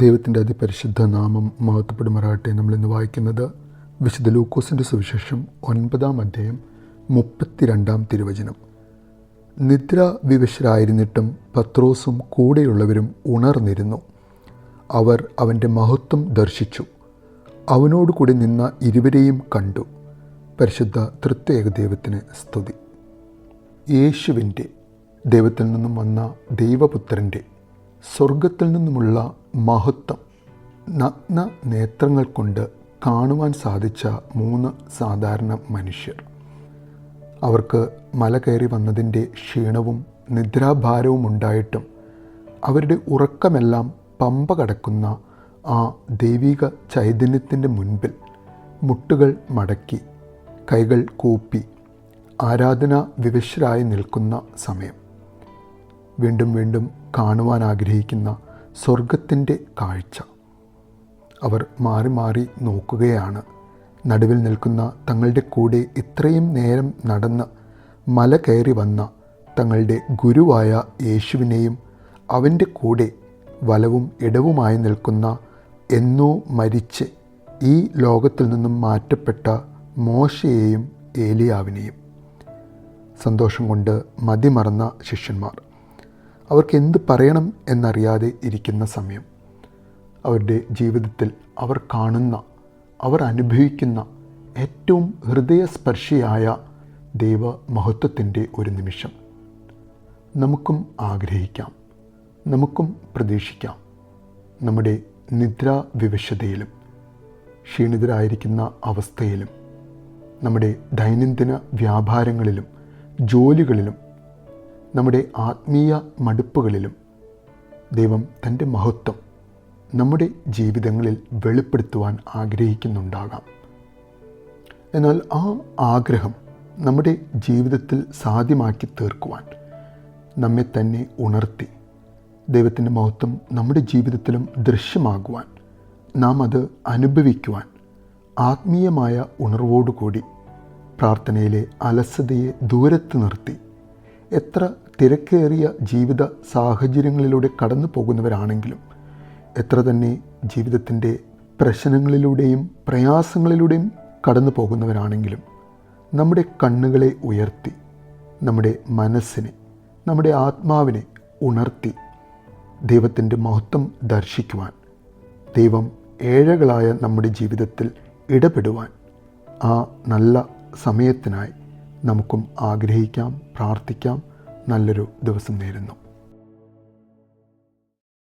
ദൈവത്തിൻ്റെ അതിപരിശുദ്ധ നാമം മഹത്വപ്പെടുമാറാകട്ടെ. നമ്മളിന്ന് വായിക്കുന്നത് വിശുദ്ധ ലൂക്കോസിൻ്റെ സുവിശേഷം 9-ാം അധ്യായം 32-ാം തിരുവചനം. നിദ്ര വിവശരായിരുന്നിട്ടും പത്രോസും കൂടെയുള്ളവരും ഉണർന്നിരുന്നു. അവർ അവൻ്റെ മഹത്വം ദർശിച്ചു. അവനോടുകൂടി നിന്ന ഇരുവരെയും കണ്ടു. പരിശുദ്ധ തൃത്വേക ദൈവത്തിന് സ്തുതി. യേശുവിൻ്റെ, ദൈവത്തിൽ നിന്നും വന്ന ദൈവപുത്രൻ്റെ സ്വർഗത്തിൽ നിന്നുമുള്ള മഹത്വം നഗ്ന നേത്രങ്ങൾ കൊണ്ട് കാണുവാൻ സാധിച്ച 3 സാധാരണ മനുഷ്യർ. അവർക്ക് മല കയറി വന്നതിൻ്റെ ക്ഷീണവും നിദ്രാഭാരവും ഉണ്ടായിട്ടും അവരുടെ ഉറക്കമെല്ലാം പമ്പ കടക്കുന്ന ആ ദൈവിക ചൈതന്യത്തിൻ്റെ മുൻപിൽ മുട്ടുകൾ മടക്കി കൈകൾ കൂപ്പി ആരാധനാ വിവശരായി നിൽക്കുന്ന സമയം, വീണ്ടും വീണ്ടും കാണുവാൻ ആഗ്രഹിക്കുന്ന സ്വർഗത്തിൻ്റെ കാഴ്ച. അവർ മാറി മാറി നോക്കുകയാണ്. നടുവിൽ നിൽക്കുന്ന തങ്ങളുടെ കൂടെ ഇത്രയും നേരം നടന്ന് മല കയറി വന്ന തങ്ങളുടെ ഗുരുവായ യേശുവിനെയും അവൻ്റെ കൂടെ വലവും ഇടവുമായി നിൽക്കുന്ന എന്നോ മരിച്ച് ഈ ലോകത്തിൽ നിന്നും മാറ്റപ്പെട്ട മോശയെയും ഏലിയാവിനെയും. സന്തോഷം കൊണ്ട് മതിമറന്ന ശിഷ്യന്മാർ അവർക്ക് എന്ത് പറയണം എന്നറിയാതെ ഇരിക്കുന്ന സമയം, അവരുടെ ജീവിതത്തിൽ അവർ കാണുന്ന, അവർ അനുഭവിക്കുന്ന ഏറ്റവും ഹൃദയസ്പർശിയായ ദൈവമഹത്വത്തിൻ്റെ ഒരു നിമിഷം നമുക്കും ആഗ്രഹിക്കാം, നമുക്കും പ്രതീക്ഷിക്കാം. നമ്മുടെ നിദ്രാവിവശതയിലും ക്ഷീണിതരായിരിക്കുന്ന അവസ്ഥയിലും നമ്മുടെ ദൈനംദിന വ്യാപാരങ്ങളിലും ജോലികളിലും നമ്മുടെ ആത്മീയ മടുപ്പുകളിലും ദൈവം തൻ്റെ മഹത്വം നമ്മുടെ ജീവിതങ്ങളിൽ വെളിപ്പെടുത്തുവാൻ ആഗ്രഹിക്കുന്നുണ്ടാകാം. എന്നാൽ ആ ആഗ്രഹം നമ്മുടെ ജീവിതത്തിൽ സാധ്യമാക്കി തീർക്കുവാൻ നമ്മെ തന്നെ ഉണർത്തി ദൈവത്തിൻ്റെ മഹത്വം നമ്മുടെ ജീവിതത്തിലും ദൃശ്യമാകുവാൻ, നാം അത് അനുഭവിക്കുവാൻ ആത്മീയമായ ഉണർവോടുകൂടി പ്രാർത്ഥനയിലെ അലസതയെ ദൂരത്ത് നിർത്തി, എത്ര തിരക്കേറിയ ജീവിത സാഹചര്യങ്ങളിലൂടെ കടന്നു പോകുന്നവരാണെങ്കിലും, എത്ര തന്നെ ജീവിതത്തിൻ്റെ പ്രശ്നങ്ങളിലൂടെയും പ്രയാസങ്ങളിലൂടെയും കടന്നു പോകുന്നവരാണെങ്കിലും, നമ്മുടെ കണ്ണുകളെ ഉയർത്തി നമ്മുടെ മനസ്സിനെ, നമ്മുടെ ആത്മാവിനെ ഉണർത്തി ദൈവത്തിൻ്റെ മഹത്വം ദർശിക്കുവാൻ, ദൈവം ഏഴകളായ നമ്മുടെ ജീവിതത്തിൽ ഇടപെടുവാൻ, ആ നല്ല സമയത്തിനായി നമുക്കും ആഗ്രഹിക്കാം, പ്രാർത്ഥിക്കാം. നല്ലൊരു ദിവസം നേരുന്നു.